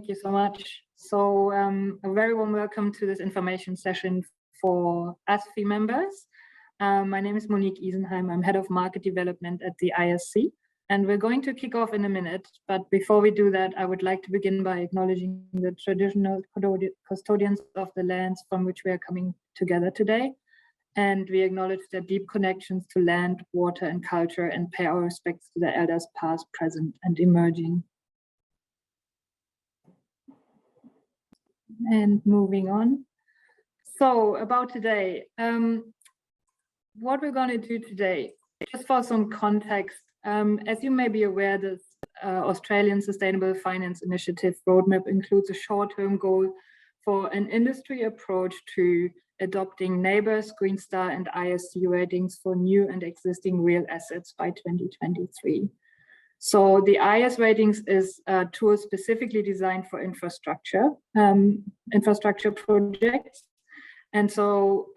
Thank you so much. So a very warm welcome to this information session for ASFI members. My name is Monique Isenheim. I'm head of market development at the ISC, and we're going to kick off in a minute. But before we do that, I would like to begin by acknowledging the traditional custodians of the lands from which we are coming together today. And we acknowledge their deep connections to land, water, and culture, and pay our respects to the elders past, present, and emerging. And moving on. So about today, what we're going to do today, just for some context, as you may be aware, this Australian Sustainable Finance Initiative roadmap includes a short-term goal for an industry approach to adopting NABERS, Green Star, and ISC ratings for new and existing real assets by 2023. So the IS ratings is a tool specifically designed for infrastructure projects. And so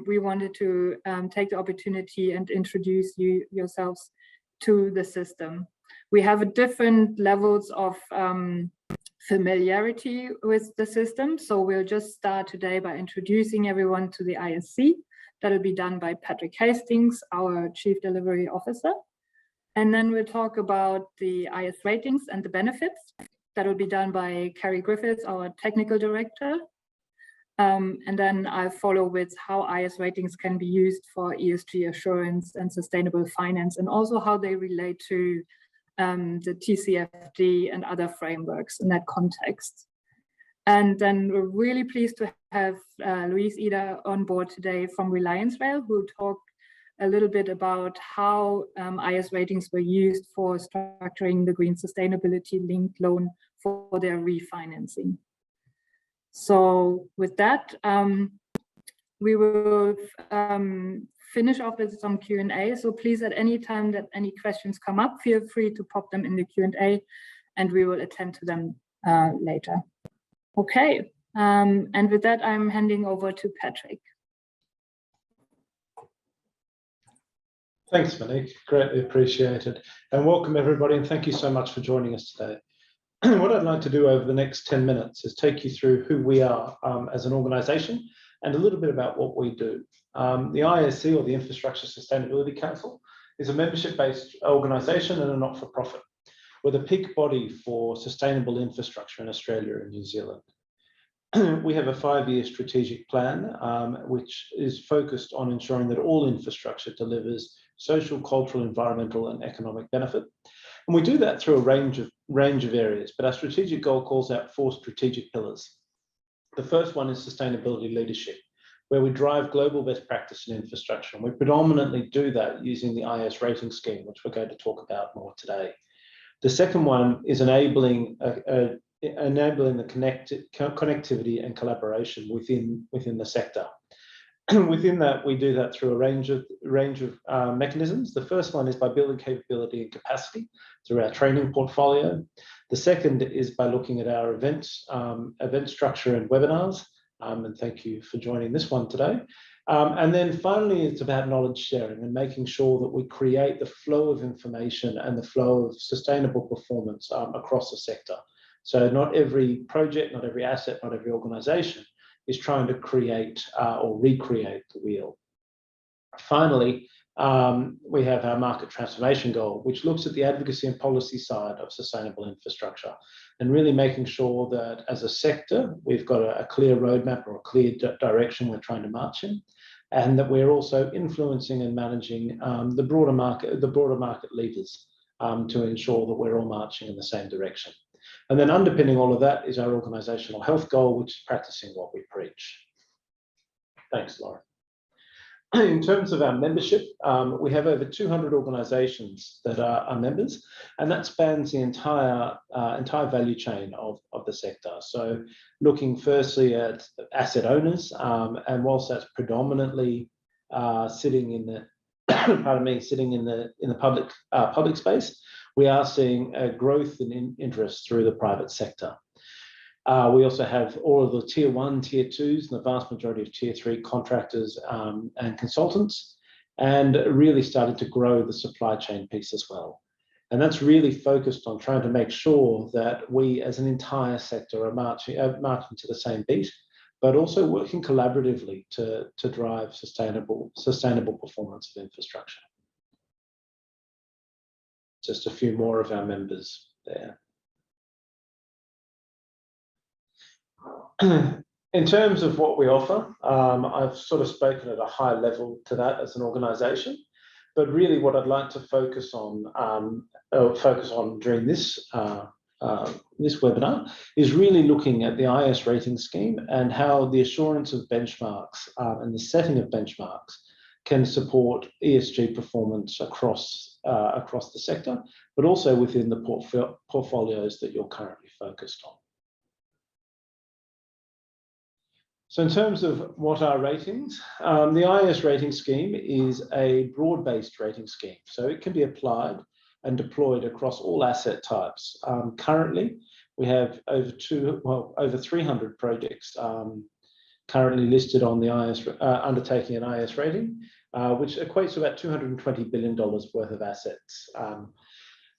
we wanted to take the opportunity and introduce yourselves to the system. We have different levels of familiarity with the system. So we'll just start today by introducing everyone to the ISC. That'll be done by Patrick Hastings, our Chief Delivery Officer. And then we'll talk about the IS ratings and the benefits. That will be done by Carrie Griffiths, our Technical Director. And then I'll follow with how IS ratings can be used for ESG assurance and sustainable finance, and also how they relate to the TCFD and other frameworks in that context. And then we're really pleased to have Louise Ida on board today from Reliance Rail, who will talk a little bit about how IS ratings were used for structuring the green sustainability linked loan for their refinancing. So with that, we will finish off with some Q&A. So please, at any time that any questions come up, feel free to pop them in the Q&A and we will attend to them later. Okay, and with that, I'm handing over to Patrick. Thanks, Monique. Greatly appreciated. And welcome, everybody, and thank you so much for joining us today. What I'd like to do over the next 10 minutes is take you through who we are as an organisation and a little bit about what we do. The ISC, or the Infrastructure Sustainability Council, is a membership-based organisation and a not-for-profit. We're the peak body for sustainable infrastructure in Australia and New Zealand. We have a 5-year strategic plan, which is focused on ensuring that all infrastructure delivers social, cultural, environmental, and economic benefit. And we do that through a range of areas, but our strategic goal calls out 4 strategic pillars. The first one is sustainability leadership, where we drive global best practice in infrastructure. And we predominantly do that using the IS rating scheme, which we're going to talk about more today. The second one is enabling the connectivity and collaboration within the sector. Within that, we do that through a range of mechanisms. The first one is by building capability and capacity through our training portfolio. The second is by looking at our event structure and webinars. And thank you for joining this one today. And then finally, it's about knowledge sharing and making sure that we create the flow of information and the flow of sustainable performance across the sector. So not every project, not every asset, not every organisation is trying to create or recreate the wheel. Finally, we have our market transformation goal, which looks at the advocacy and policy side of sustainable infrastructure and really making sure that as a sector, we've got a clear roadmap or a clear direction we're trying to march in, and that we're also influencing and managing the broader market levers to ensure that we're all marching in the same direction. And then underpinning all of that is our organisational health goal, which is practicing what we preach. Thanks, Laura. In terms of our membership, we have over 200 organisations that are members, and that spans the entire value chain of the sector. So looking firstly at asset owners, and whilst that's predominantly sitting in the public space, we are seeing a growth in interest through the private sector. We also have all of the tier 1, tier 2s, and the vast majority of tier 3 contractors and consultants, and really started to grow the supply chain piece as well. And that's really focused on trying to make sure that we as an entire sector are marching to the same beat, but also working collaboratively to drive sustainable performance of infrastructure. Just a few more of our members there. In terms of what we offer, I've sort of spoken at a high level to that as an organisation, but really what I'd like to focus on during this this webinar is really looking at the IS rating scheme and how the assurance of benchmarks and the setting of benchmarks can support ESG performance across the sector, but also within the portfolios that you're currently focused on. So in terms of what are ratings, the IS rating scheme is a broad-based rating scheme. So it can be applied and deployed across all asset types. Currently, we have over 300 projects currently listed on the IS, undertaking an IS rating, which equates to about $220 billion worth of assets.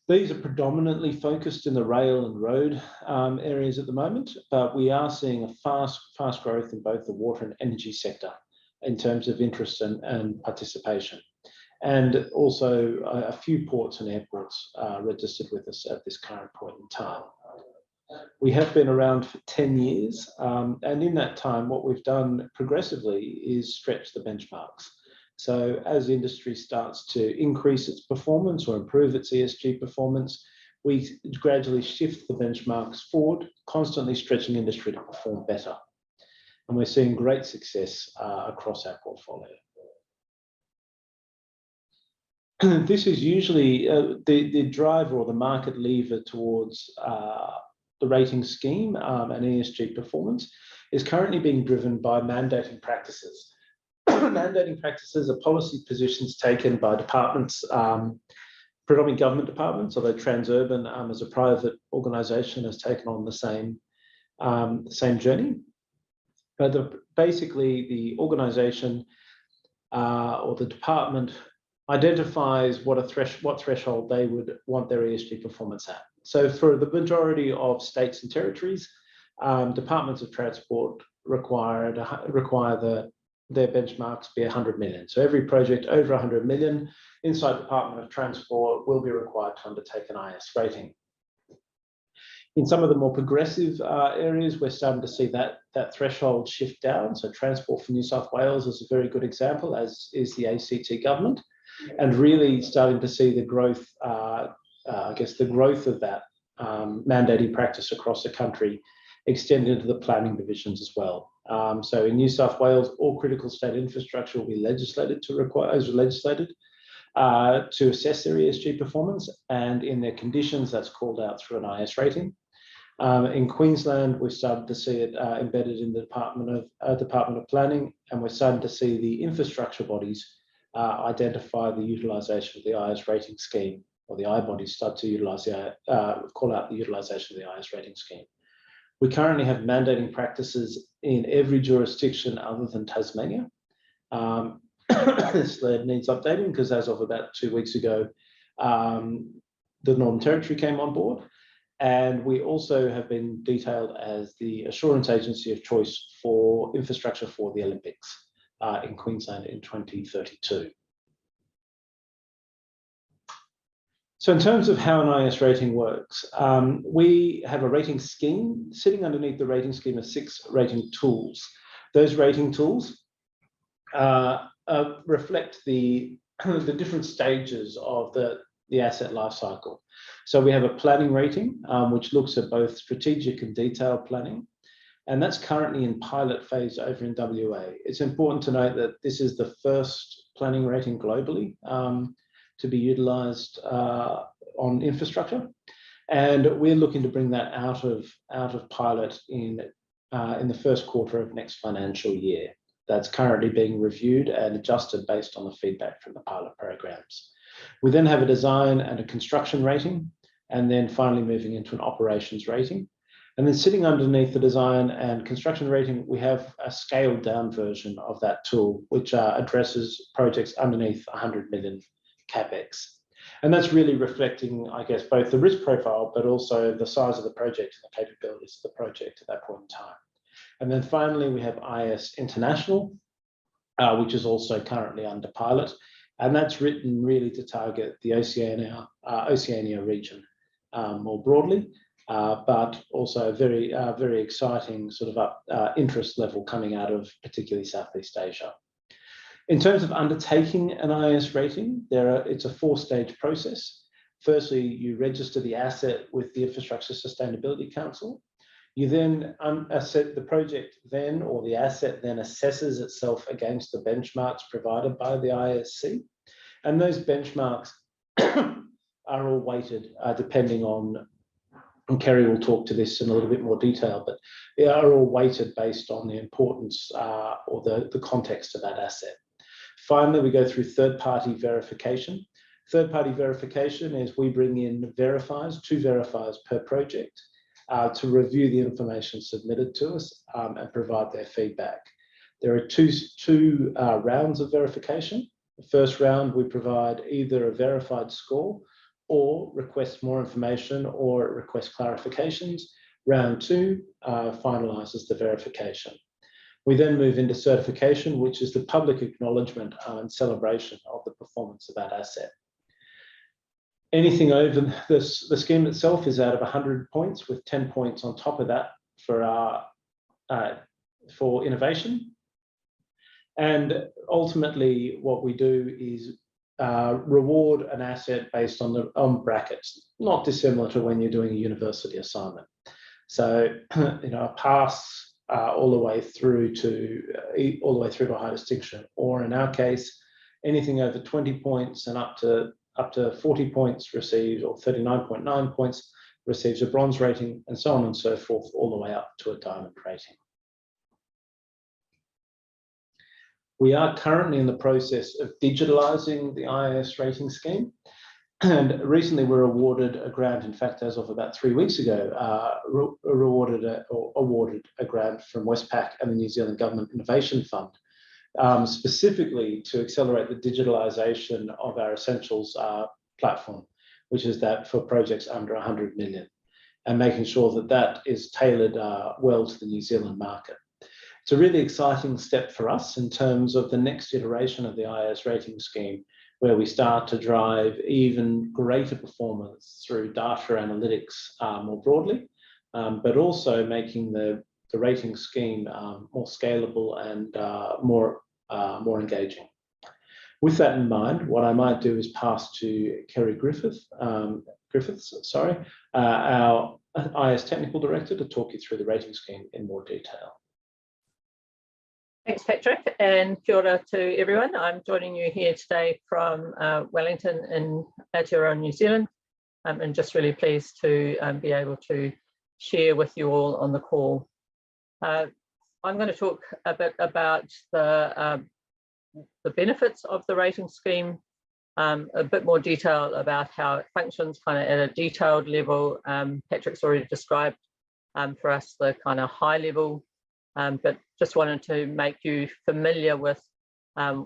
These are predominantly focused in the rail and road areas at the moment, but we are seeing a fast growth in both the water and energy sector in terms of interest and participation. And also a few ports and airports registered with us at this current point in time. We have been around for 10 years, and in that time, what we've done progressively is stretch the benchmarks. So as industry starts to increase its performance or improve its ESG performance, we gradually shift the benchmarks forward, constantly stretching industry to perform better. And we're seeing great success across our portfolio. This is usually the driver or the market lever towards the rating scheme and ESG performance is currently being driven by mandating practices. Mandating practices are policy positions taken by departments, predominantly government departments, although Transurban as a private organisation has taken on the same journey. But basically the organisation or the department identifies what threshold they would want their ESG performance at. So for the majority of states and territories, departments of transport require their benchmarks be 100 million. So every project over 100 million inside the Department of Transport will be required to undertake an IS rating. In some of the more progressive areas, we're starting to see that threshold shift down. So Transport for New South Wales is a very good example, as is the ACT government, and really starting to see the growth, I guess the growth of that mandating practice across the country extend into the planning divisions as well. So in New South Wales, all critical state infrastructure will be legislated to assess their ESG performance, and in their conditions, that's called out through an IS rating. In Queensland, we've started to see it embedded in the Department of Planning, and we're starting to see the infrastructure bodies identify the utilisation of the IS rating scheme, or the I bodies start to utilise call out the utilisation of the IS rating scheme. We currently have mandating practices in every jurisdiction other than Tasmania. This slide needs updating because as of about 2 weeks ago, the Northern Territory came on board. And we also have been detailed as the assurance agency of choice for infrastructure for the Olympics in Queensland in 2032. So in terms of how an IS rating works, we have a rating scheme. Sitting underneath the rating scheme are 6 rating tools. Those rating tools reflect the different stages of the asset life cycle. So we have a planning rating, which looks at both strategic and detailed planning. And that's currently in pilot phase over in WA. It's important to note that this is the first planning rating globally to be utilised on infrastructure, and we're looking to bring that out of pilot in the first quarter of next financial year. That's currently being reviewed and adjusted based on the feedback from the pilot programs. We then have a design and a construction rating, and then finally moving into an operations rating. And then sitting underneath the design and construction rating, we have a scaled down version of that tool, which addresses projects underneath 100 million CapEx. And that's really reflecting, I guess, both the risk profile, but also the size of the project and the capabilities of the project at that point in time. And then finally, we have IS International, which is also currently under pilot. And that's written really to target the Oceania region more broadly, but also very, very exciting sort of interest level coming out of particularly Southeast Asia. In terms of undertaking an IS rating, it's a 4-stage process. Firstly, you register the asset with the Infrastructure Sustainability Council. You then the project then, or the asset then, assesses itself against the benchmarks provided by the ISC. And those benchmarks are all weighted depending on, and Kerry will talk to this in a little bit more detail, but they are all weighted based on the importance or the context of that asset. Finally, we go through third-party verification. Third-party verification is we bring in 2 verifiers per project to review the information submitted to us and provide their feedback. There are two rounds of verification. The first round, we provide either a verified score or request more information or request clarifications. Round 2 finalises the verification. We then move into certification, which is the public acknowledgement and celebration of the performance of that asset. Anything over the scheme itself is out of 100 points, with 10 points on top of that for innovation. And ultimately, what we do is reward an asset based on brackets, not dissimilar to when you're doing a university assignment. So, a pass all the way through to a high distinction, or in our case, anything over 20 points and up to 40 points receives, or 39.9 points receives a bronze rating, and so on and so forth, all the way up to a diamond rating. We are currently in the process of digitalising the IIS rating scheme, and recently we're awarded a grant. In fact, as of about 3 weeks ago, awarded a grant from Westpac and the New Zealand Government Innovation Fund, specifically to accelerate the digitalisation of our Essentials platform, which is that for projects under 100 million, and making sure that that is tailored well to the New Zealand market. It's a really exciting step for us in terms of the next iteration of the IIS rating scheme, where we start to drive even greater performance through data analytics more broadly, but also making the rating scheme more scalable and more engaging. With that in mind, what I might do is pass to Kerry Griffiths, our IIS Technical Director, to talk you through the rating scheme in more detail. Thanks, Patrick, and kia ora to everyone. I'm joining you here today from Wellington in Aotearoa, New Zealand, and just really pleased to be able to share with you all on the call. I'm going to talk a bit about the benefits of the rating scheme, a bit more detail about how it functions kind of at a detailed level. Patrick's already described for us the kind of high level, but just wanted to make you familiar with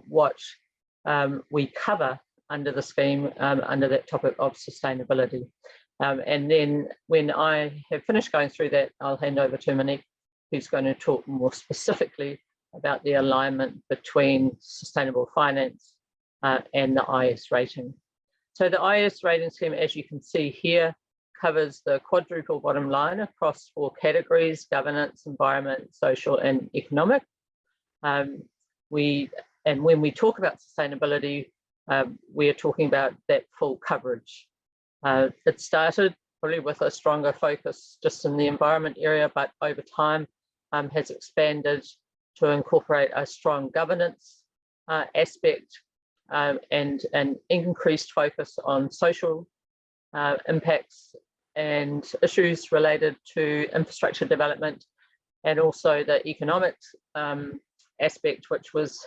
what we cover under the scheme, under that topic of sustainability. And then when I have finished going through that, I'll hand over to Monique, who's going to talk more specifically about the alignment between sustainable finance and the IIS rating. So the IIS rating scheme, as you can see here, covers the quadruple bottom line across 4 categories: governance, environment, social, and economic. And when we talk about sustainability, we are talking about that full coverage. It started probably with a stronger focus just in the environment area, but over time has expanded to incorporate a strong governance aspect and an increased focus on social impacts and issues related to infrastructure development, and also the economic aspect, which was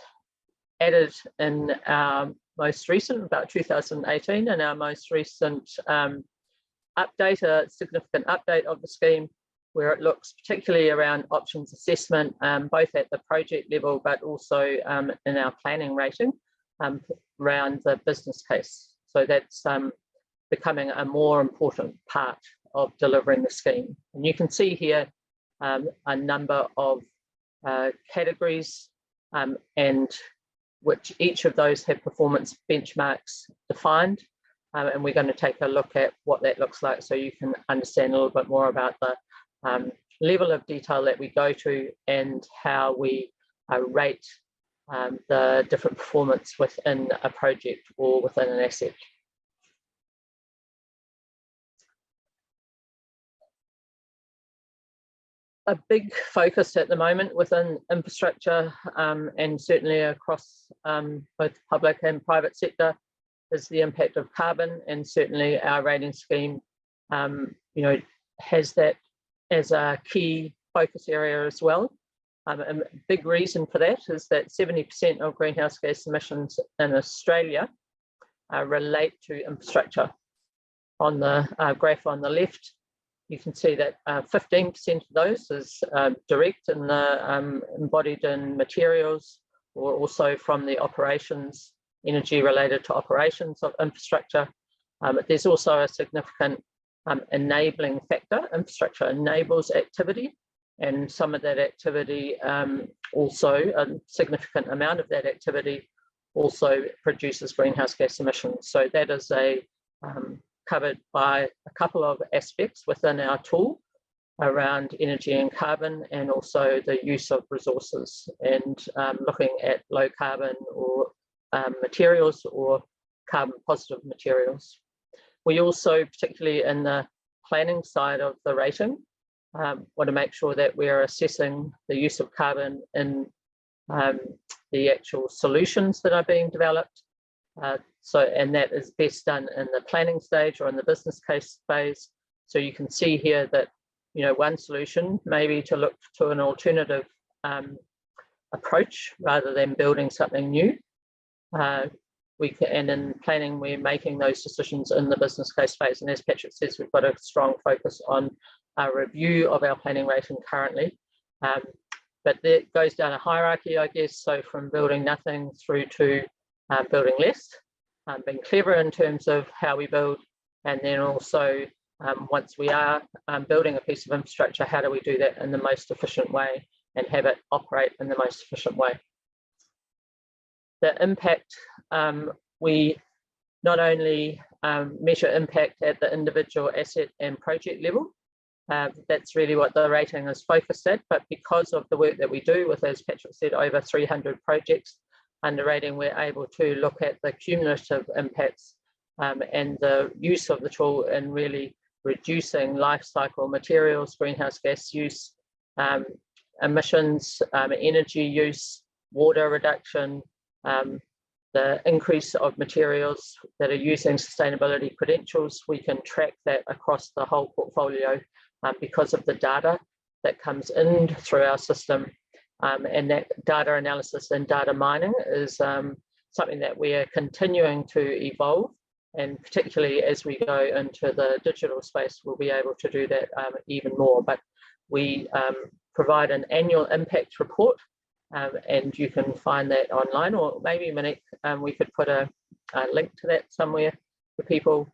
added in our most recent, about 2018, in our most recent update, a significant update of the scheme, where it looks particularly around options assessment, both at the project level, but also in our planning rating around the business case. So that's becoming a more important part of delivering the scheme. And you can see here a number of categories and which each of those have performance benchmarks defined. And we're going to take a look at what that looks like so you can understand a little bit more about the level of detail that we go to and how we rate the different performance within a project or within an asset. A big focus at the moment within infrastructure and certainly across both public and private sector is the impact of carbon, and certainly our rating scheme has that as a key focus area as well. A big reason for that is that 70% of greenhouse gas emissions in Australia relate to infrastructure. On the graph on the left, you can see that 15% of those is direct and embodied in materials, or also from the operations, energy related to operations of infrastructure. There's also a significant enabling factor. Infrastructure enables activity, and some of that activity also, a significant amount of that activity also produces greenhouse gas emissions. So that is covered by a couple of aspects within our tool around energy and carbon, and also the use of resources, and looking at low carbon or materials or carbon positive materials. We also, particularly in the planning side of the rating, want to make sure that we're assessing the use of carbon in the actual solutions that are being developed. And that is best done in the planning stage or in the business case phase. So you can see here that one solution may be to look to an alternative approach rather than building something new. And in planning, we're making those decisions in the business case phase. And as Patrick says, we've got a strong focus on a review of our planning rating currently. But that goes down a hierarchy, I guess, so from building nothing through to building less, being clever in terms of how we build, and then also once we are building a piece of infrastructure, how do we do that in the most efficient way and have it operate in the most efficient way. The impact, we not only measure impact at the individual asset and project level, that's really what the rating is focused at, but because of the work that we do with, as Patrick said, over 300 projects under rating, we're able to look at the cumulative impacts and the use of the tool in really reducing life cycle materials, greenhouse gas use, emissions, energy use, water reduction, the increase of materials that are using sustainability credentials. We can track that across the whole portfolio because of the data that comes in through our system. And that data analysis and data mining is something that we are continuing to evolve, and particularly as we go into the digital space, we'll be able to do that even more. But we provide an annual impact report, and you can find that online, or maybe Monique, we could put a link to that somewhere for people.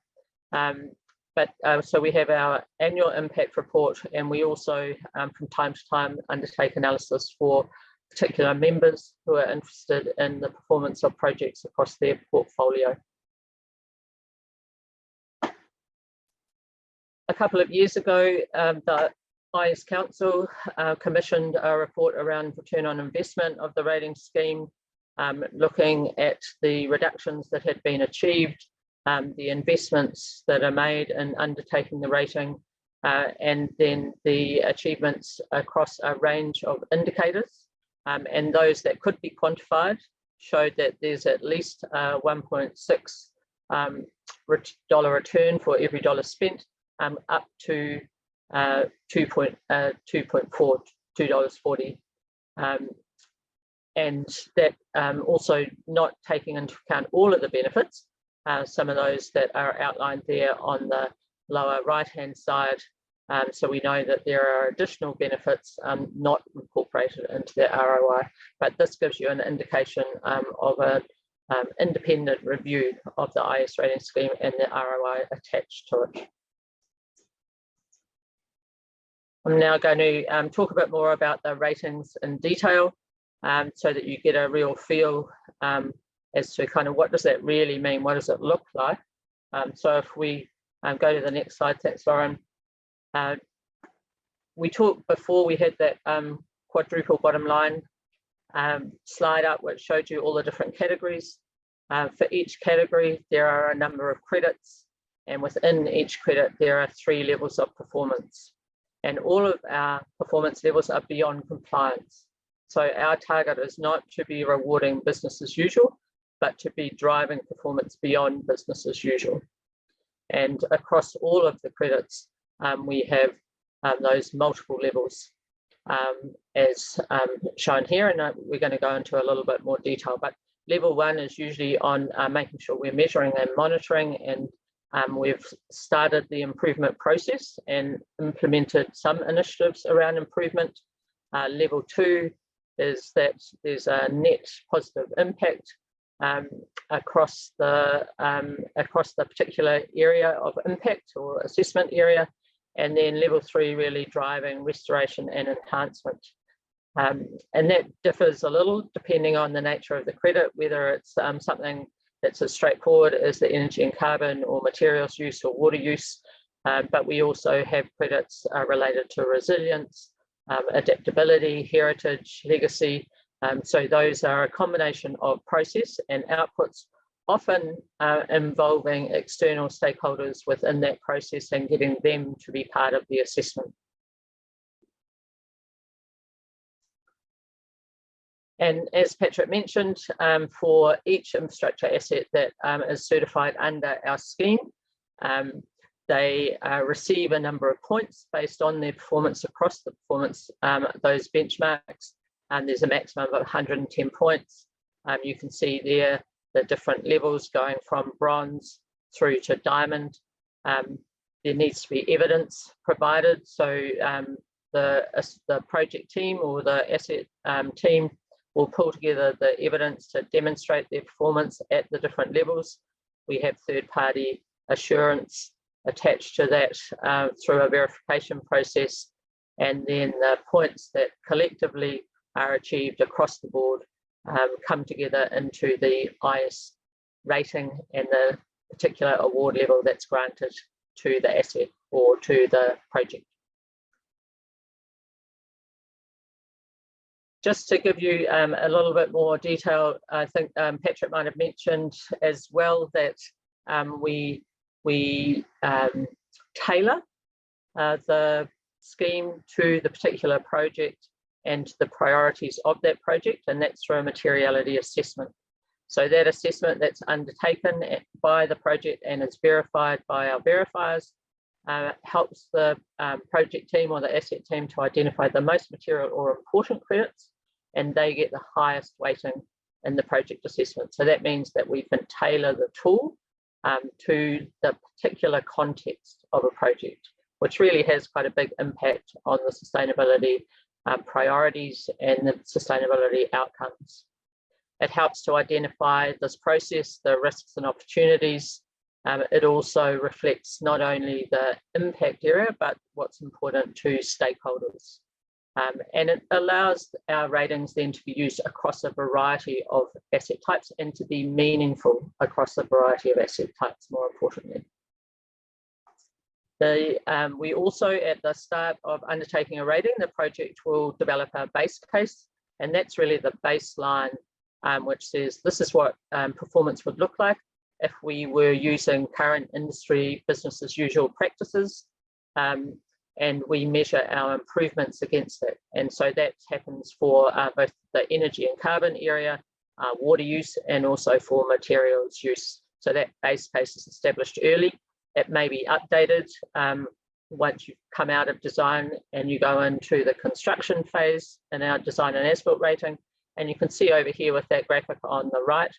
So we have our annual impact report, and we also from time to time undertake analysis for particular members who are interested in the performance of projects across their portfolio. A couple of years ago, the IS Council commissioned a report around return on investment of the rating scheme, looking at the reductions that had been achieved, the investments that are made in undertaking the rating, and then the achievements across a range of indicators. And those that could be quantified showed that there's at least a $1.6 return for every dollar spent, up to $2.40. And that also not taking into account all of the benefits, some of those that are outlined there on the lower right-hand side. So we know that there are additional benefits not incorporated into the ROI, but this gives you an indication of a independent review of the IS rating scheme and the ROI attached to it. I'm now going to talk a bit more about the ratings in detail, so that you get a real feel as to kind of what does that really mean, what does it look like. So if we go to the next slide, thanks, Lauren. We talked before, we had that quadruple bottom line slide up, which showed you all the different categories. For each category, there are a number of credits, and within each credit, there are 3 levels of performance. And all of our performance levels are beyond compliance. So our target is not to be rewarding business as usual, but to be driving performance beyond business as usual. And across all of the credits, we have those multiple levels as shown here, and we're going to go into a little bit more detail. But level 1 is usually on making sure we're measuring and monitoring, and we've started the improvement process and implemented some initiatives around improvement. Level 2 is that there's a net positive impact across the particular area of impact or assessment area, and then level 3 really driving restoration and enhancement. And that differs a little depending on the nature of the credit, whether it's something that's as straightforward as the energy and carbon or materials use or water use, but we also have credits related to resilience, adaptability, heritage, legacy. So those are a combination of process and outputs, often involving external stakeholders within that process and getting them to be part of the assessment. And as Patrick mentioned, for each infrastructure asset that is certified under our scheme, they receive a number of points based on their performance across the performance, those benchmarks. And there's a maximum of 110 points. You can see there the different levels going from bronze through to diamond. There needs to be evidence provided. So the project team or the asset team will pull together the evidence to demonstrate their performance at the different levels. We have third-party assurance attached to that through a verification process, and then the points that collectively are achieved across the board come together into the IS rating and the particular award level that's granted to the asset or to the project. Just to give you a little bit more detail, I think Patrick might have mentioned as well that we tailor the scheme to the particular project and the priorities of that project, and that's through a materiality assessment. So that assessment that's undertaken by the project and is verified by our verifiers helps the project team or the asset team to identify the most material or important credits, and they get the highest weighting in the project assessment. So that means that we can tailor the tool to the particular context of a project, which really has quite a big impact on the sustainability priorities and the sustainability outcomes. It helps to identify this process, the risks and opportunities. It also reflects not only the impact area, but what's important to stakeholders. And it allows our ratings then to be used across a variety of asset types and to be meaningful across a variety of asset types, more importantly. We also, at the start of undertaking a rating, the project will develop a base case, and that's really the baseline, which says this is what performance would look like if we were using current industry business as usual practices, and we measure our improvements against it. And so that happens for both the energy and carbon area, water use, and also for materials use. So that base case is established early. It may be updated once you've come out of design and you go into the construction phase in our design and as-built rating. And you can see over here with that graphic on the right,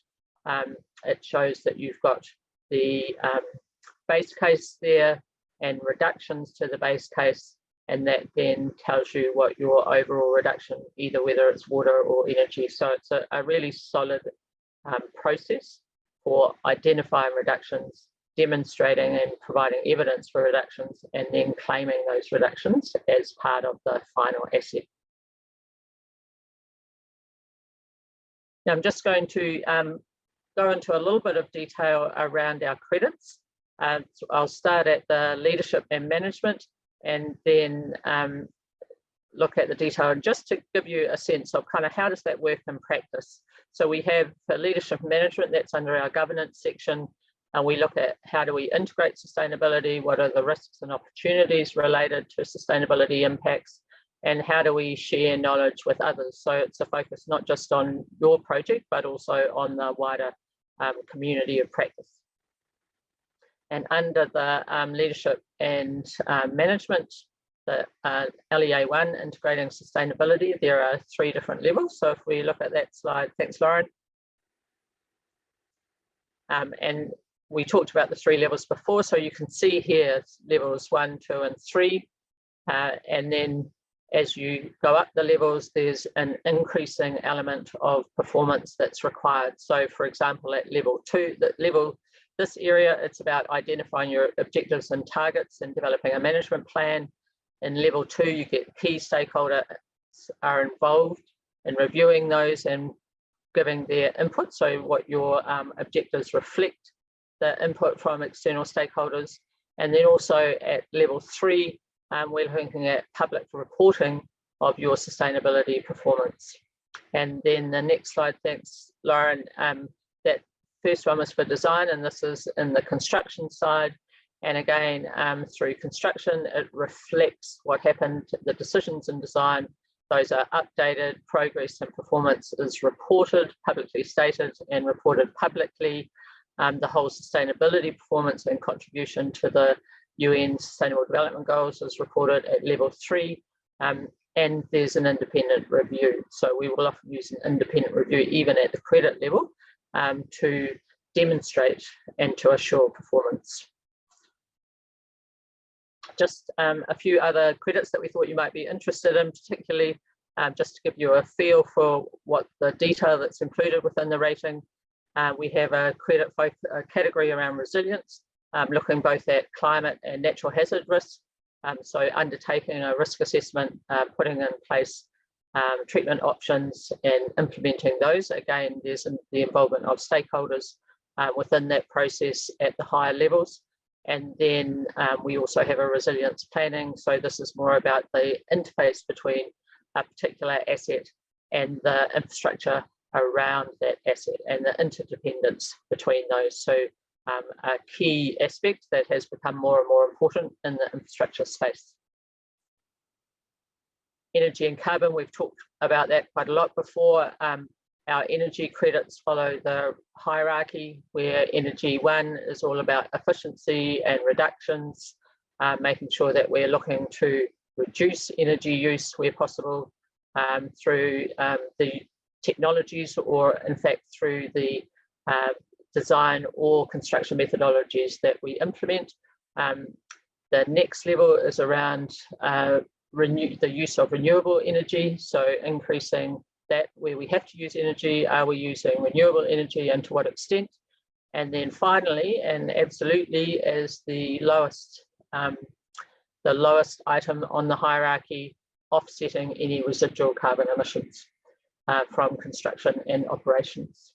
it shows that you've got the base case there and reductions to the base case, and that then tells you what your overall reduction, either whether it's water or energy. So it's a really solid process for identifying reductions, demonstrating and providing evidence for reductions, and then claiming those reductions as part of the final asset. Now I'm just going to go into a little bit of detail around our credits. So I'll start at the leadership and management, and then look at the detail, and just to give you a sense of kind of how does that work in practice. So we have for leadership management, that's under our governance section, and we look at how do we integrate sustainability, what are the risks and opportunities related to sustainability impacts, and how do we share knowledge with others. So it's a focus not just on your project, but also on the wider community of practice. And under the leadership and management, the LEA1, integrating sustainability, there are 3 different levels. So if we look at that slide, thanks, Lauren. And we talked about the 3 levels before, so you can see here levels 1, 2, and 3. And then as you go up the levels, there's an increasing element of performance that's required. So for example, at level 2, this area, it's about identifying your objectives and targets and developing a management plan. In level 2, you get key stakeholders are involved in reviewing those and giving their input. So what your objectives reflect the input from external stakeholders. And then also at level 3, we're looking at public reporting of your sustainability performance. And then the next slide, thanks, Lauren, that first one was for design, and this is in the construction side. And again, through construction, it reflects what happened, the decisions in design. Those are updated, progress and performance is reported, publicly stated and reported publicly. The whole sustainability performance and contribution to the UN Sustainable Development Goals is reported at level 3. And there's an independent review. So we will often use an independent review even at the credit level to demonstrate and to assure performance. Just a few other credits that we thought you might be interested in, particularly just to give you a feel for what the detail that's included within the rating. We have a credit category around resilience, looking both at climate and natural hazard risks. So undertaking a risk assessment, putting in place treatment options and implementing those. Again, there's the involvement of stakeholders within that process at the higher levels. And then we also have a resilience planning. So this is more about the interface between a particular asset and the infrastructure around that asset and the interdependence between those. So a key aspect that has become more and more important in the infrastructure space. Energy and carbon, we've talked about that quite a lot before. Our energy credits follow the hierarchy, where energy 1 is all about efficiency and reductions, making sure that we're looking to reduce energy use where possible through the technologies, or in fact through the design or construction methodologies that we implement. The next level is around the use of renewable energy, so increasing that where we have to use energy, are we using renewable energy and to what extent? And then finally, and absolutely as the lowest item on the hierarchy, offsetting any residual carbon emissions from construction and operations.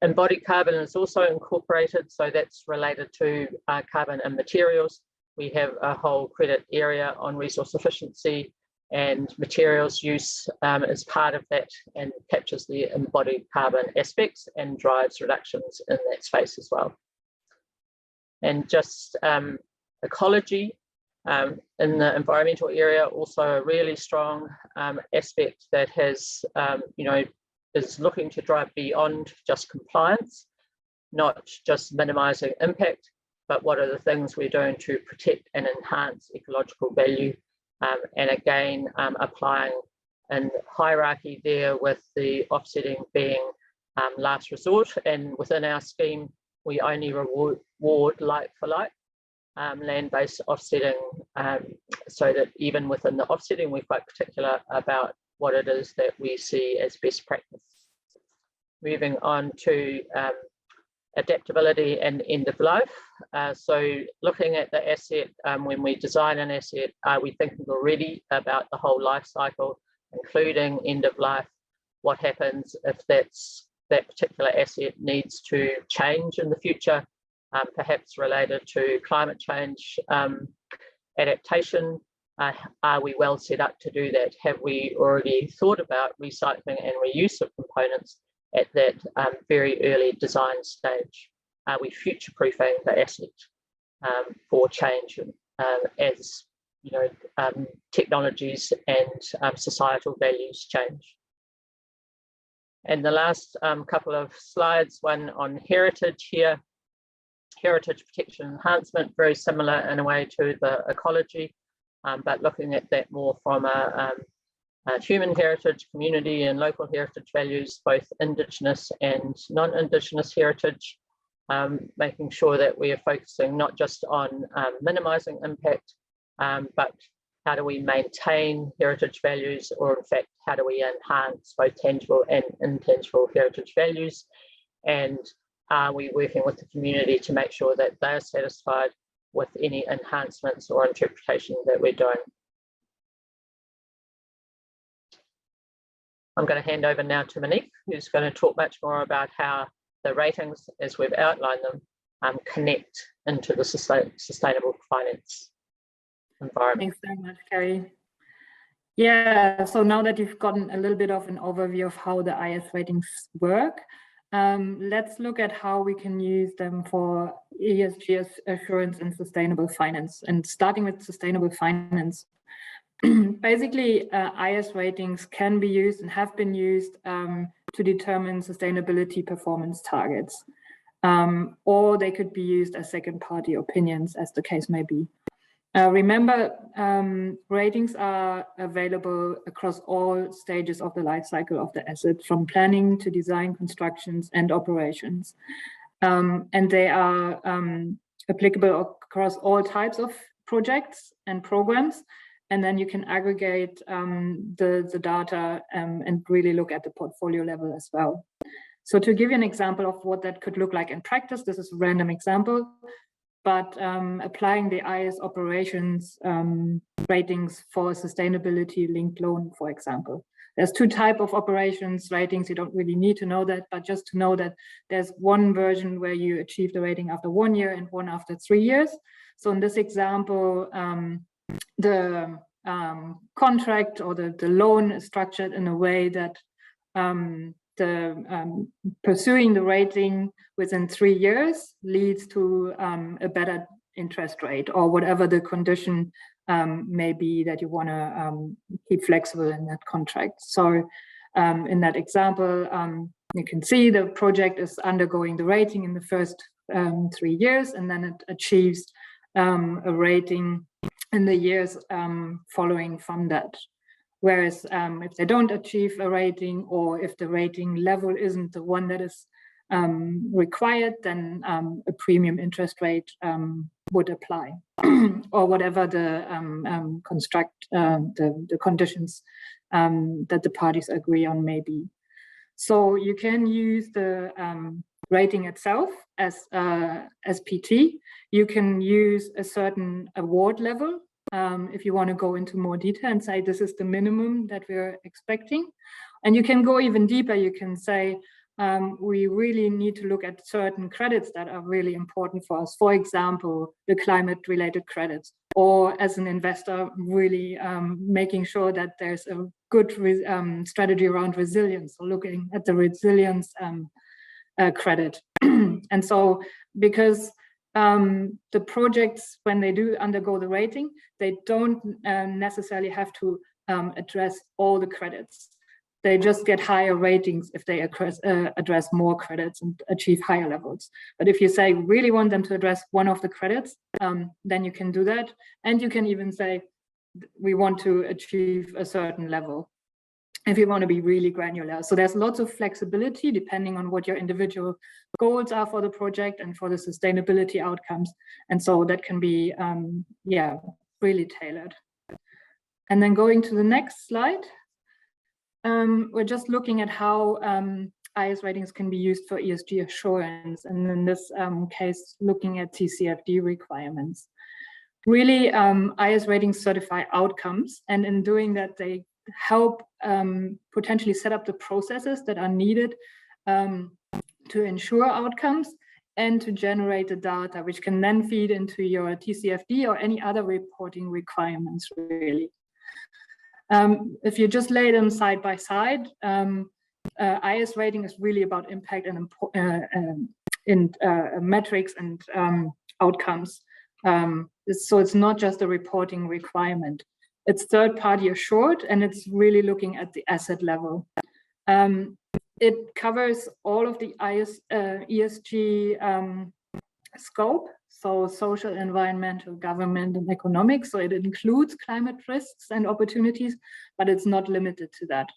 Embodied carbon is also incorporated, so that's related to carbon and materials. We have a whole credit area on resource efficiency, and materials use as part of that, and captures the embodied carbon aspects and drives reductions in that space as well. And just ecology in the environmental area, also a really strong aspect that has, is looking to drive beyond just compliance, not just minimizing impact, but what are the things we're doing to protect and enhance ecological value. And again, applying in hierarchy there, with the offsetting being last resort. And within our scheme, we only reward like for like land-based offsetting, so that even within the offsetting, we're quite particular about what it is that we see as best practice. moving on to adaptability and end of life. So looking at the asset, when we design an asset, are we thinking already about the whole life cycle, including end of life? What happens if that particular asset needs to change in the future, perhaps related to climate change adaptation? Are we well set up to do that? Have we already thought about recycling and reuse of components at that very early design stage? Are we future-proofing the asset for change as technologies and societal values change? And the last couple of slides, one on heritage here, heritage protection enhancement, very similar in a way to the ecology, but looking at that more from a human heritage, community and local heritage values, both Indigenous and non-Indigenous heritage, making sure that we are focusing not just on minimising impact, but how do we maintain heritage values, or in fact, how do we enhance both tangible and intangible heritage values? And are we working with the community to make sure that they are satisfied with any enhancements or interpretation that we're doing? I'm going to hand over now to Monique, who's going to talk much more about how the ratings, as we've outlined them, connect into the sustainable finance environment. Thanks very much, Carrie. Yeah, so now that you've gotten a little bit of an overview of how the IS ratings work, let's look at how we can use them for ESG assurance and sustainable finance. And starting with sustainable finance, basically IS ratings can be used and have been used to determine sustainability performance targets, or they could be used as second-party opinions, as the case may be. Remember, ratings are available across all stages of the life cycle of the asset, from planning to design, constructions, and operations. And they are applicable across all types of projects and programs. And then you can aggregate the data and really look at the portfolio level as well. So to give you an example of what that could look like in practice, this is a random example, but applying the IS operations ratings for a sustainability-linked loan, for example. There's two types of operations ratings. You don't really need to know that, but just to know that there's one version where you achieve the rating after 1 year and one after 3 years. So in this example, the contract or the loan is structured in a way that pursuing the rating within 3 years leads to a better interest rate, or whatever the condition may be that you want to keep flexible in that contract. So in that example, you can see the project is undergoing the rating in the first 3 years, and then it achieves a rating in the years following from that. Whereas if they don't achieve a rating, or if the rating level isn't the one that is required, then a premium interest rate would apply, or whatever the the conditions that the parties agree on may be. So you can use the rating itself as PT. You can use a certain award level if you want to go into more detail and say this is the minimum that we're expecting. And you can go even deeper. You can say we really need to look at certain credits that are really important for us. For example, the climate-related credits, or as an investor, really making sure that there's a good strategy around resilience, or looking at the resilience credit. And so, because the projects, when they do undergo the rating, they don't necessarily have to address all the credits. They just get higher ratings if they address more credits and achieve higher levels. But if you say really want them to address one of the credits, then you can do that. And you can even say, we want to achieve a certain level, if you want to be really granular. So there's lots of flexibility depending on what your individual goals are for the project and for the sustainability outcomes. And so that can be, really tailored. And then going to the next slide, we're just looking at how IS ratings can be used for ESG assurance, and in this case, looking at TCFD requirements. Really, IS ratings certify outcomes, and in doing that, they help potentially set up the processes that are needed to ensure outcomes and to generate the data, which can then feed into your TCFD or any other reporting requirements, really. If you just lay them side by side, IS rating is really about impact and metrics and outcomes. So it's not just a reporting requirement. It's third-party assured, and it's really looking at the asset level. It covers all of the ESG scope, so social, environmental, government, and economic. So it includes climate risks and opportunities, but it's not limited to that.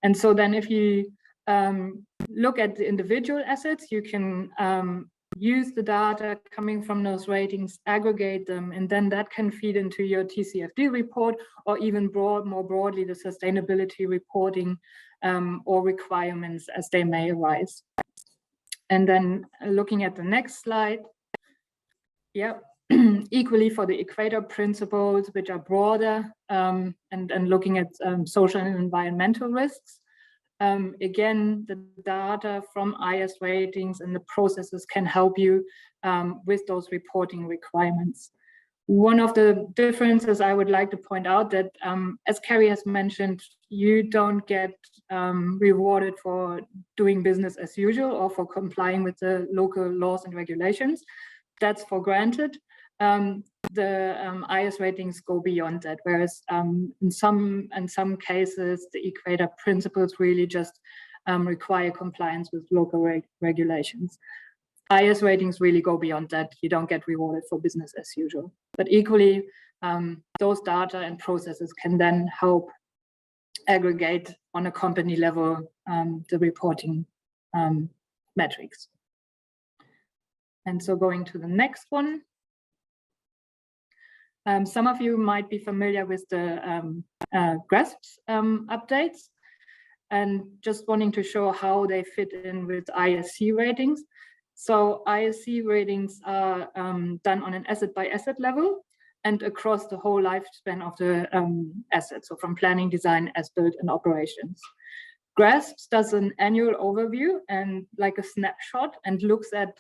And so then if you look at the individual assets, you can use the data coming from those ratings, aggregate them, and then that can feed into your TCFD report, or even more broadly, the sustainability reporting or requirements as they may arise. And then looking at the next slide, yeah, equally for the Equator Principles, which are broader and looking at social and environmental risks. Again, the data from IS ratings and the processes can help you with those reporting requirements. One of the differences I would like to point out that, as Carrie has mentioned, you don't get rewarded for doing business as usual or for complying with the local laws and regulations. That's for granted. The IS ratings go beyond that, whereas in some cases, the Equator Principles really just require compliance with local regulations. IS ratings really go beyond that. You don't get rewarded for business as usual. But equally, those data and processes can then help aggregate on a company level the reporting metrics. And so going to the next one. Some of you might be familiar with the GRESPs updates, and just wanting to show how they fit in with ISC ratings. So ISC ratings are done on an asset-by-asset level and across the whole lifespan of the asset, so from planning, design, as-built, and operations. GRESPs does an annual overview and like a snapshot and looks at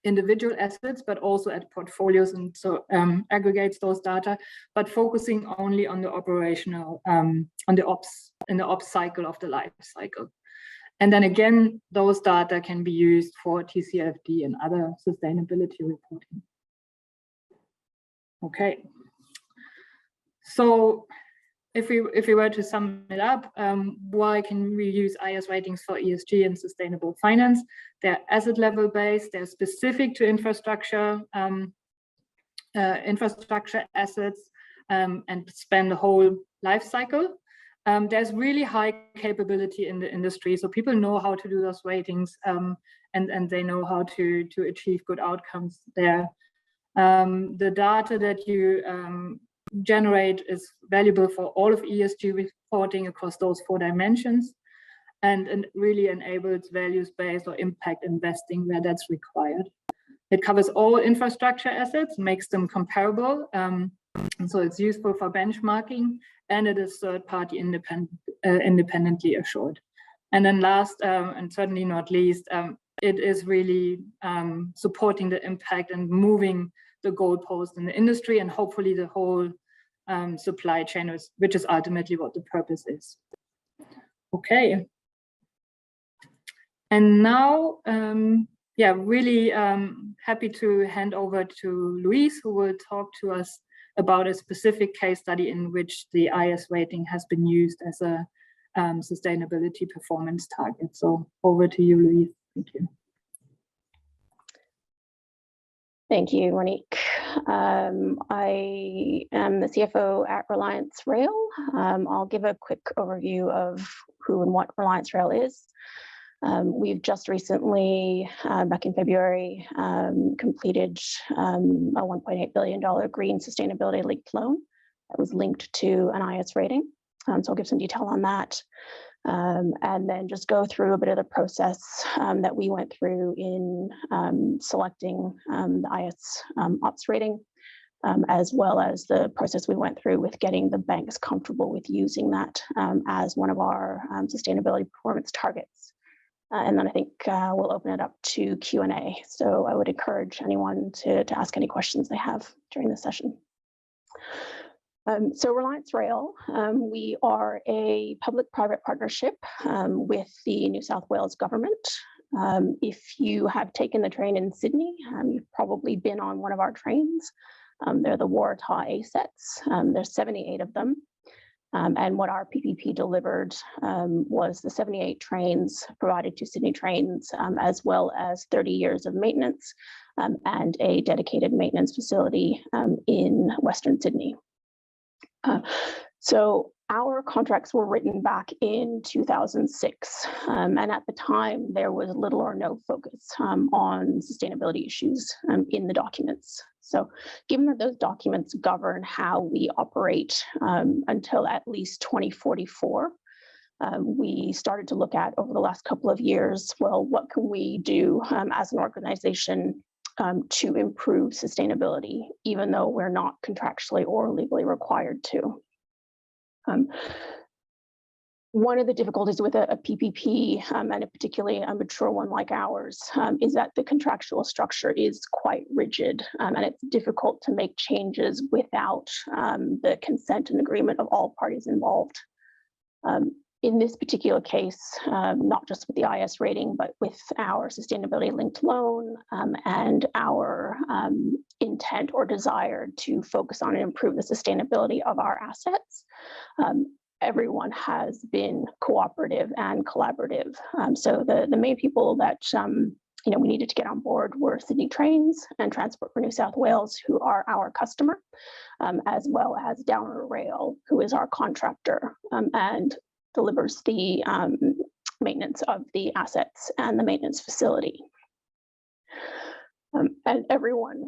individual assets, but also at portfolios, and so aggregates those data, but focusing only on the operational, on the ops cycle of the life cycle. And then again, those data can be used for TCFD and other sustainability reporting. Okay, so if we were to sum it up, why can we use IS ratings for ESG and sustainable finance? They're asset level based, they're specific to infrastructure assets, and span the whole life cycle. There's really high capability in the industry, so people know how to do those ratings, and they know how to achieve good outcomes there. The data that you generate is valuable for all of ESG reporting across those 4 dimensions, and really enables values-based or impact investing where that's required. It covers all infrastructure assets, makes them comparable, and so it's useful for benchmarking, and it is third-party independently assured. And then last, and certainly not least, it is really supporting the impact and moving the goalpost in the industry, and hopefully the whole supply chain, which is ultimately what the purpose is. Okay. And now, yeah, really happy to hand over to Louise, who will talk to us about a specific case study in which the IS rating has been used as a sustainability performance target. So over to you, Louise. Thank you. Thank you, Monique. I am the CFO at Reliance Rail. I'll give a quick overview of who and what Reliance Rail is. We've just recently, back in February, completed a $1.8 billion green sustainability linked loan that was linked to an IS rating. So I'll give some detail on that. and then just go through a bit of the process that we went through in selecting the IS ops rating, as well as the process we went through with getting the banks comfortable with using that as one of our sustainability performance targets. And then I think we'll open it up to Q&A. So I would encourage anyone to ask any questions they have during this session. So Reliance Rail, we are a public-private partnership with the New South Wales government. If you have taken the train in Sydney, you've probably been on one of our trains. They're the Waratah ASETs. There's 78 of them. And what our PPP delivered was the 78 trains provided to Sydney Trains, as well as 30 years of maintenance and a dedicated maintenance facility in Western Sydney. So our contracts were written back in 2006, and at the time there was little or no focus on sustainability issues in the documents. So given that those documents govern how we operate until at least 2044, we started to look at over the last couple of years, well, what can we do as an organization to improve sustainability, even though we're not contractually or legally required to. One of the difficulties with a PPP, and a particularly a mature one like ours, is that the contractual structure is quite rigid, and it's difficult to make changes without the consent and agreement of all parties involved. In this particular case, not just with the IS rating, but with our sustainability linked loan and our intent or desire to focus on and improve the sustainability of our assets, everyone has been cooperative and collaborative. So the main people that we needed to get on board were Sydney Trains and Transport for New South Wales, who are our customer, as well as Downer Rail, who is our contractor and delivers the maintenance of the assets and the maintenance facility. And everyone,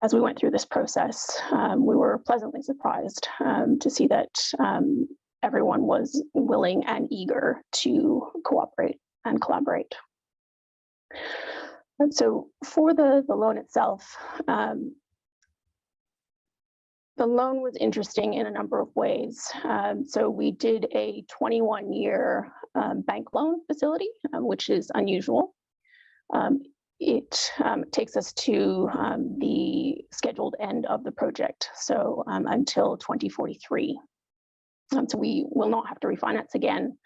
as we went through this process, we were pleasantly surprised to see that everyone was willing and eager to cooperate and collaborate. And so for the loan itself, the loan was interesting in a number of ways. So we did a 21-year bank loan facility, which is unusual. It takes us to the scheduled end of the project, so until 2043. So we will not have to refinance again.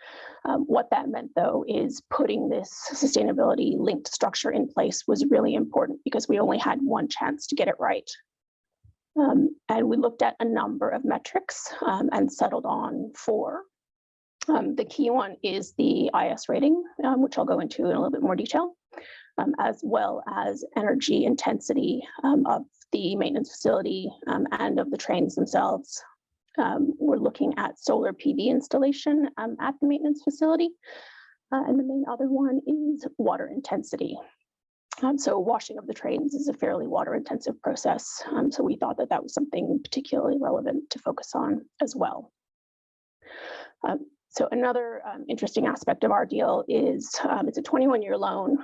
What that meant, though, is putting this sustainability linked structure in place was really important because we only had one chance to get it right. And we looked at a number of metrics and settled on 4. The key one is the IS rating, which I'll go into in a little bit more detail, as well as energy intensity of the maintenance facility and of the trains themselves. We're looking at solar PV installation at the maintenance facility. And the main other one is water intensity. So washing of the trains is a fairly water intensive process. So we thought that that was something particularly relevant to focus on as well. So another interesting aspect of our deal is it's a 21-year loan,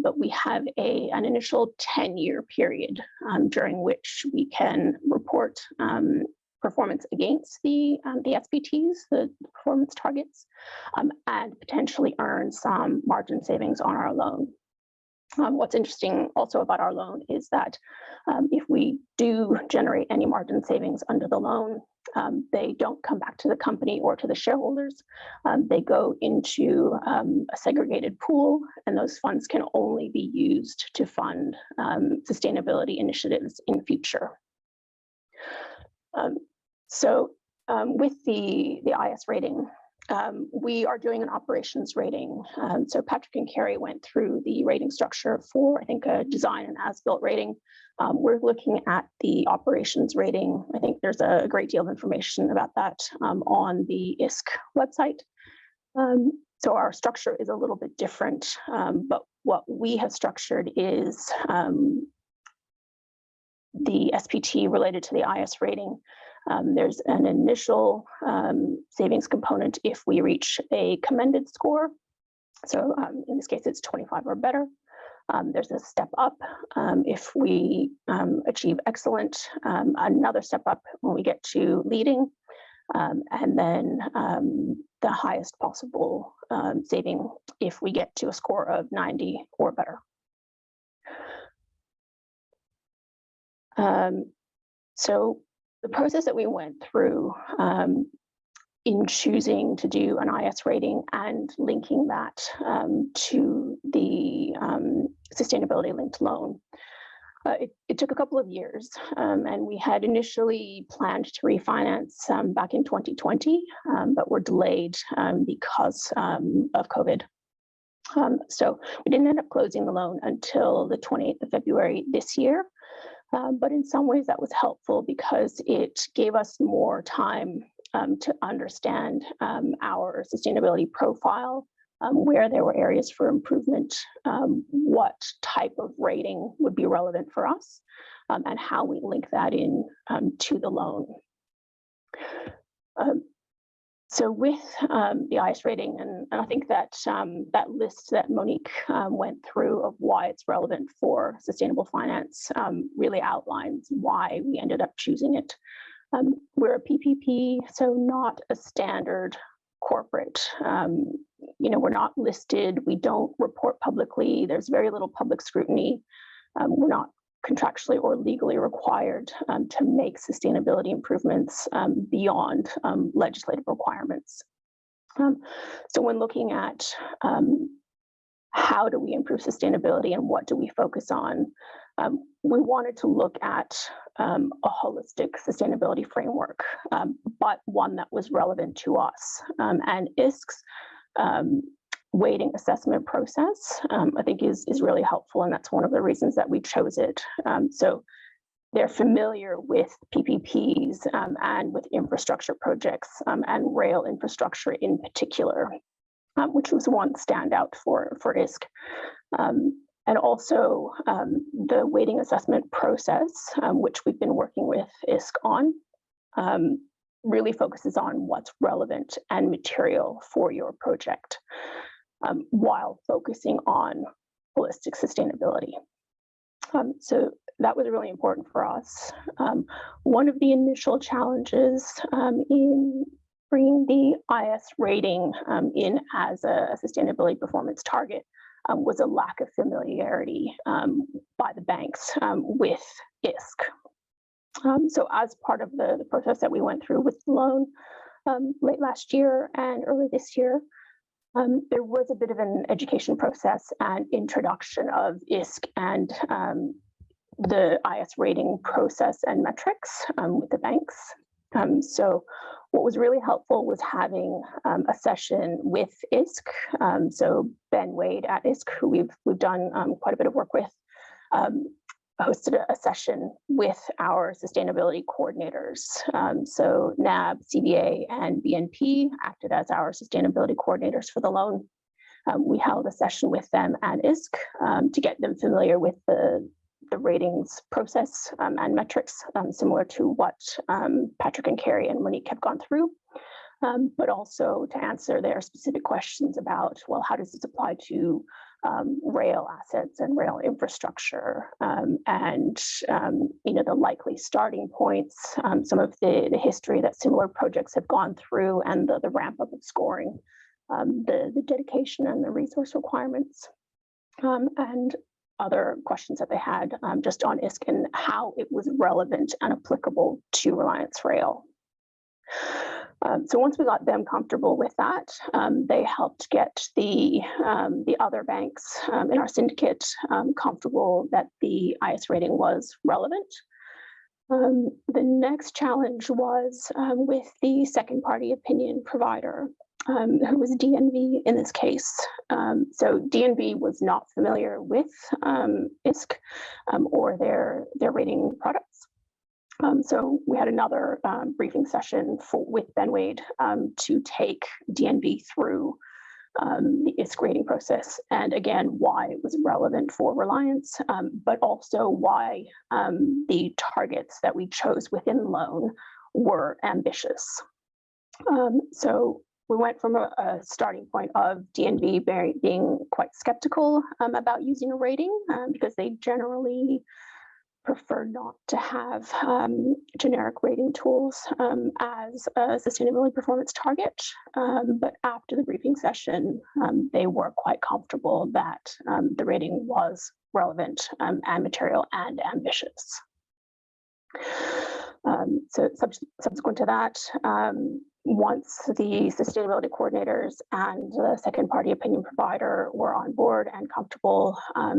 but we have an initial 10-year period during which we can report performance against the SPTs, the performance targets, and potentially earn some margin savings on our loan. What's interesting also about our loan is that if we do generate any margin savings under the loan, they don't come back to the company or to the shareholders. They go into a segregated pool, and those funds can only be used to fund sustainability initiatives in future. With the IS rating, we are doing an operations rating. So Patrick and Carrie went through the rating structure for, I think, a design and as-built rating. We're looking at the operations rating. I think there's a great deal of information about that on the ISC website. So our structure is a little bit different, but what we have structured is the SPT related to the IS rating There's an initial savings component if we reach a commended score. So in this case, it's 25 or better. There's a step up if we achieve excellent, another step up when we get to leading, and then the highest possible saving if we get to a score of 90 or better. So the process that we went through in choosing to do an IS rating and linking that to the sustainability linked loan, it took a couple of years, and we had initially planned to refinance back in 2020, but were delayed because of COVID. So we didn't end up closing the loan until the 28th of February this year. But in some ways that was helpful because it gave us more time to understand our sustainability profile, where there were areas for improvement, what type of rating would be relevant for us, and how we link that in to the loan. So with the IS rating, and I think that that list that Monique went through of why it's relevant for sustainable finance really outlines why we ended up choosing it. We're a PPP, so not a standard corporate. We're not listed, we don't report publicly, there's very little public scrutiny. We're not contractually or legally required to make sustainability improvements beyond legislative requirements. So when looking at how do we improve sustainability and what do we focus on, we wanted to look at a holistic sustainability framework, but one that was relevant to us. And ISK's weighting assessment process, I think is really helpful, and that's one of the reasons that we chose it. So they're familiar with PPPs and with infrastructure projects and rail infrastructure in particular, which was one standout for ISK. And also the weighting assessment process, which we've been working with ISK on, really focuses on what's relevant and material for your project, while focusing on holistic sustainability. So that was really important for us. One of the initial challenges in bringing the IS rating in as a sustainability performance target was a lack of familiarity by the banks with ISK. So as part of the process that we went through with the loan late last year and early this year, there was a bit of an education process and introduction of ISK and the IS rating process and metrics with the banks. So what was really helpful was having a session with ISK. So Ben Wade at ISK, who we've done quite a bit of work with, hosted a session with our sustainability coordinators. So NAB, CBA, and BNP acted as our sustainability coordinators for the loan. We held a session with them and ISK to get them familiar with the ratings process and metrics, similar to what Patrick and Carrie and Monique have gone through, but also to answer their specific questions about, well, how does this apply to rail assets and rail infrastructure, and the likely starting points, some of the history that similar projects have gone through, and the ramp up of scoring, the dedication and the resource requirements, and other questions that they had just on ISK and how it was relevant and applicable to Reliance Rail. So once we got them comfortable with that, they helped get the other banks in our syndicate comfortable that the IS rating was relevant. The next challenge was with the second party opinion provider, who was DNV in this case. So DNV was not familiar with ISK or their rating products. So we had another briefing session with Ben Wade to take DNV through the ISK rating process, and again, why it was relevant for Reliance, but also why the targets that we chose within the loan were ambitious. So we went from a starting point of DNV being quite skeptical about using a rating because they generally prefer not to have generic rating tools as a sustainability performance target. But after the briefing session, they were quite comfortable that the rating was relevant and material and ambitious. So subsequent to that, once the sustainability coordinators and the second party opinion provider were on board and comfortable,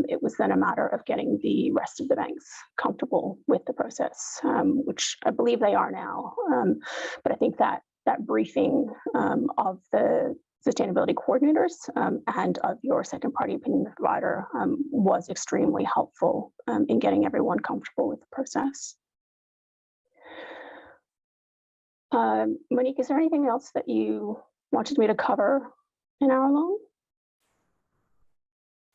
it was then a matter of getting the rest of the banks comfortable with the process, which I believe they are now. But I think that briefing of the sustainability coordinators and of your second party opinion provider was extremely helpful in getting everyone comfortable with the process. Monique, is there anything else that you wanted me to cover an hour long?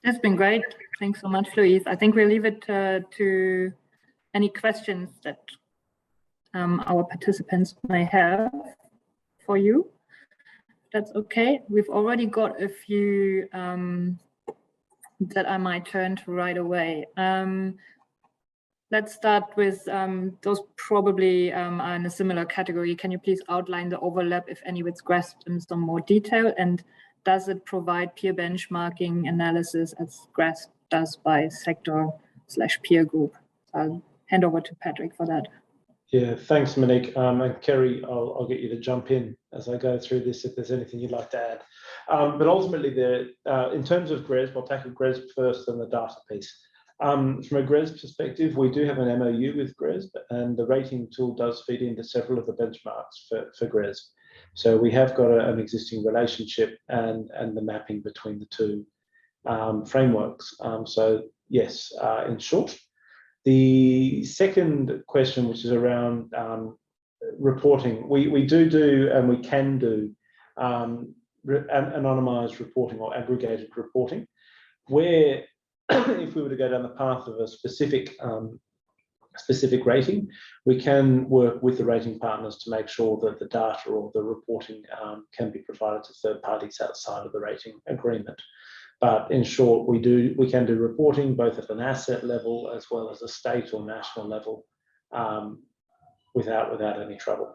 It's been great. Thanks so much, Louise. I think we'll leave it to any questions that our participants may have for you. That's okay. We've already got a few that I might turn to right away. Let's start with those probably are in a similar category. Can you please outline the overlap, if any, with GRESB in some more detail? And does it provide peer benchmarking analysis as GRESB does by sector/peer group? I'll hand over to Patrick for that. Yeah, thanks, Monique. And Kerry, I'll get you to jump in as I go through this if there's anything you'd like to add. But ultimately, in terms of GRESB, I'll tackle GRESB first and the data piece. From a GRESB perspective, we do have an MOU with GRESB, and the rating tool does feed into several of the benchmarks for GRESB. So we have got an existing relationship and the mapping between the two frameworks. So yes, in short. The second question, which is around reporting, we do and we can do anonymized reporting or aggregated reporting, where if we were to go down the path of a specific rating, we can work with the rating partners to make sure that the data or the reporting can be provided to third parties outside of the rating agreement. But in short, we can do reporting both at an asset level as well as a state or national level without any trouble.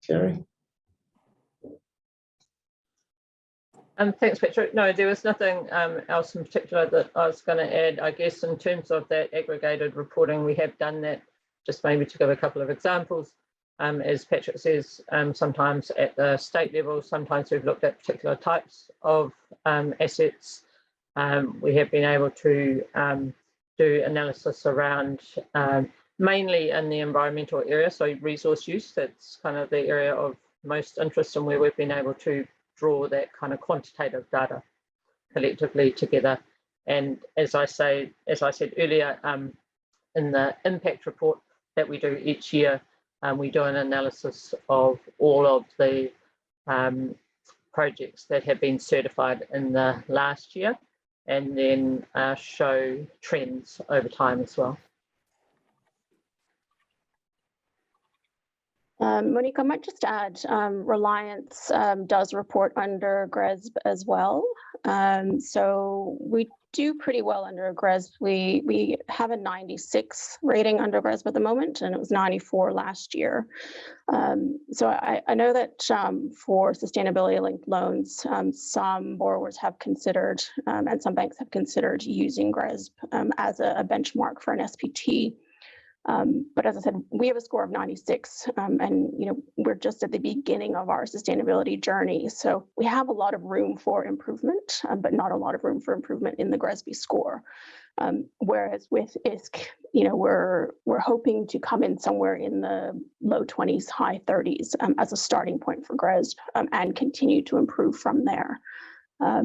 Kerry? Thanks, Patrick. No, there was nothing else in particular that I was going to add. I guess in terms of that aggregated reporting, we have done that, just maybe to give a couple of examples. As Patrick says, sometimes at the state level, sometimes we've looked at particular types of assets. We have been able to do analysis around mainly in the environmental area, so resource use. That's kind of the area of most interest and where we've been able to draw that kind of quantitative data collectively together. And as I said earlier, in the impact report that we do each year, we do an analysis of all of the projects that have been certified in the last year, and then show trends over time as well. Monique, I might just add, Reliance does report under GRESB as well. So we do pretty well under GRESB. We have a 96 rating under GRESB at the moment, and it was 94 last year. So I know that for sustainability-linked loans, some borrowers have considered, and some banks have considered using GRESB as a benchmark for an SPT. But as I said, we have a score of 96, and we're just at the beginning of our sustainability journey. So we have a lot of room for improvement, but not a lot of room for improvement in the GRESB score. Whereas with ISC, we're hoping to come in somewhere in the low 20s, high 30s as a starting point for GRESB, and continue to improve from there.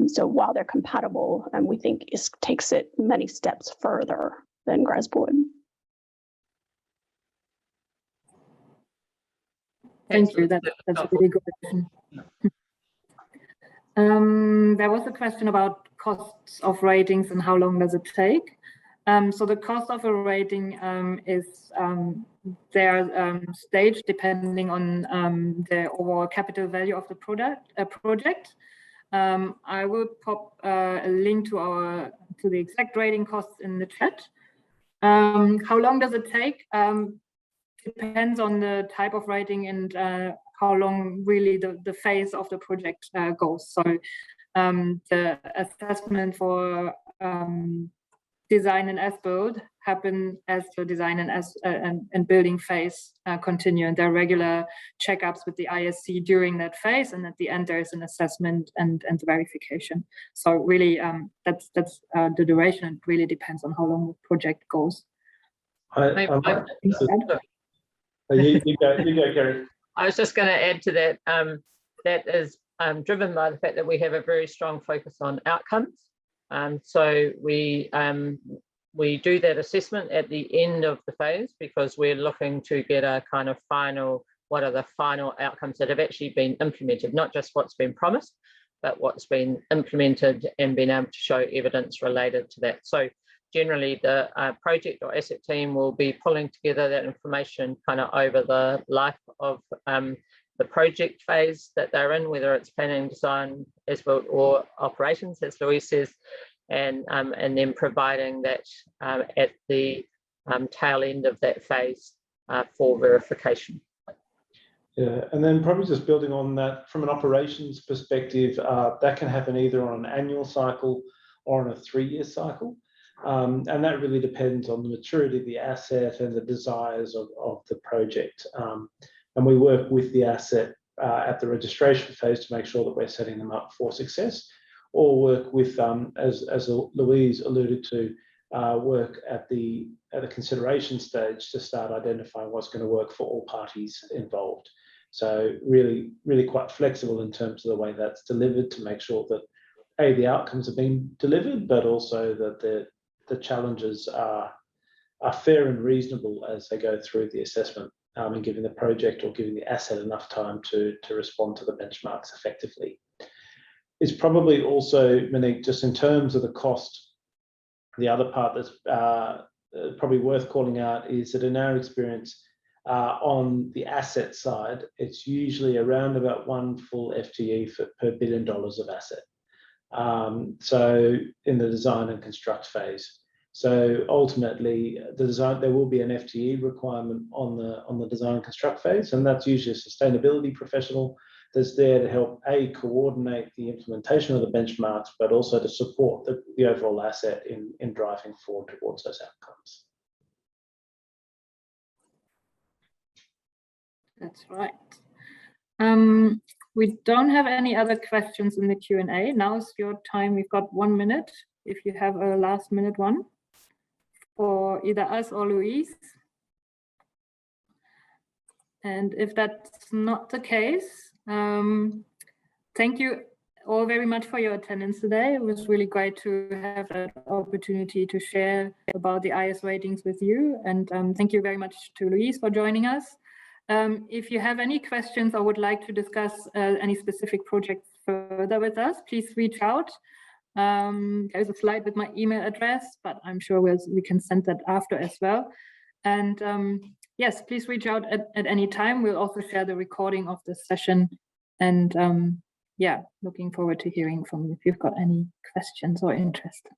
So while they're compatible, we think ISC takes it many steps further than GRESB would. Thank you. That's a really good question. There was a question about costs of ratings and how long does it take. So the cost of a rating is staged depending on the overall capital value of the project. I will pop a link to the exact rating costs in the chat. How long does it take? Depends on the type of rating and how long really the phase of the project goes. So the assessment for design and as-build happen as the design and building phase continue, and there are regular checkups with the ISC during that phase, and at the end there is an assessment and verification. So really, that's the duration. It really depends on how long the project goes. You go, Gary. I was just going to add to that. That is driven by the fact that we have a very strong focus on outcomes. So we do that assessment at the end of the phase, because we're looking to get a kind of what are the final outcomes that have actually been implemented, not just what's been promised, but what's been implemented and been able to show evidence related to that. So generally the project or asset team will be pulling together that information kind of over the life of the project phase that they're in, whether it's planning, design, as-built, or operations, as Louise says, and then providing that at the tail end of that phase for verification. Yeah, and then probably just building on that, from an operations perspective, that can happen either on an annual cycle or on a 3-year cycle. And that really depends on the maturity of the asset and the desires of the project. And we work with the asset at the registration phase to make sure that we're setting them up for success, or work with, as Louise alluded to, work at the consideration stage to start identifying what's going to work for all parties involved. So really quite flexible in terms of the way that's delivered, to make sure that the outcomes are being delivered, but also that the challenges are fair and reasonable as they go through the assessment, and giving the project or giving the asset enough time to respond to the benchmarks effectively. It's probably also, Monique, just in terms of the cost, the other part that's probably worth calling out is that in our experience, on the asset side, it's usually around about 1 full FTE per $1 billion of asset. So in the design and construct phase. So ultimately, there will be an FTE requirement on the design and construct phase, and that's usually a sustainability professional that's there to help coordinate the implementation of the benchmarks, but also to support the overall asset in driving forward towards those outcomes. That's right. We don't have any other questions in the Q&A. Now is your time. We've got 1 minute, if you have a last minute one, for either us or Louise. And if that's not the case, thank you all very much for your attendance today. It was really great to have an opportunity to share about the IS ratings with you. And thank you very much to Louise for joining us. If you have any questions or would like to discuss any specific projects further with us, please reach out. There's a slide with my email address, but I'm sure we can send that after as well. And yes, please reach out at any time. We'll also share the recording of this session. And yeah, looking forward to hearing from you if you've got any questions or interest.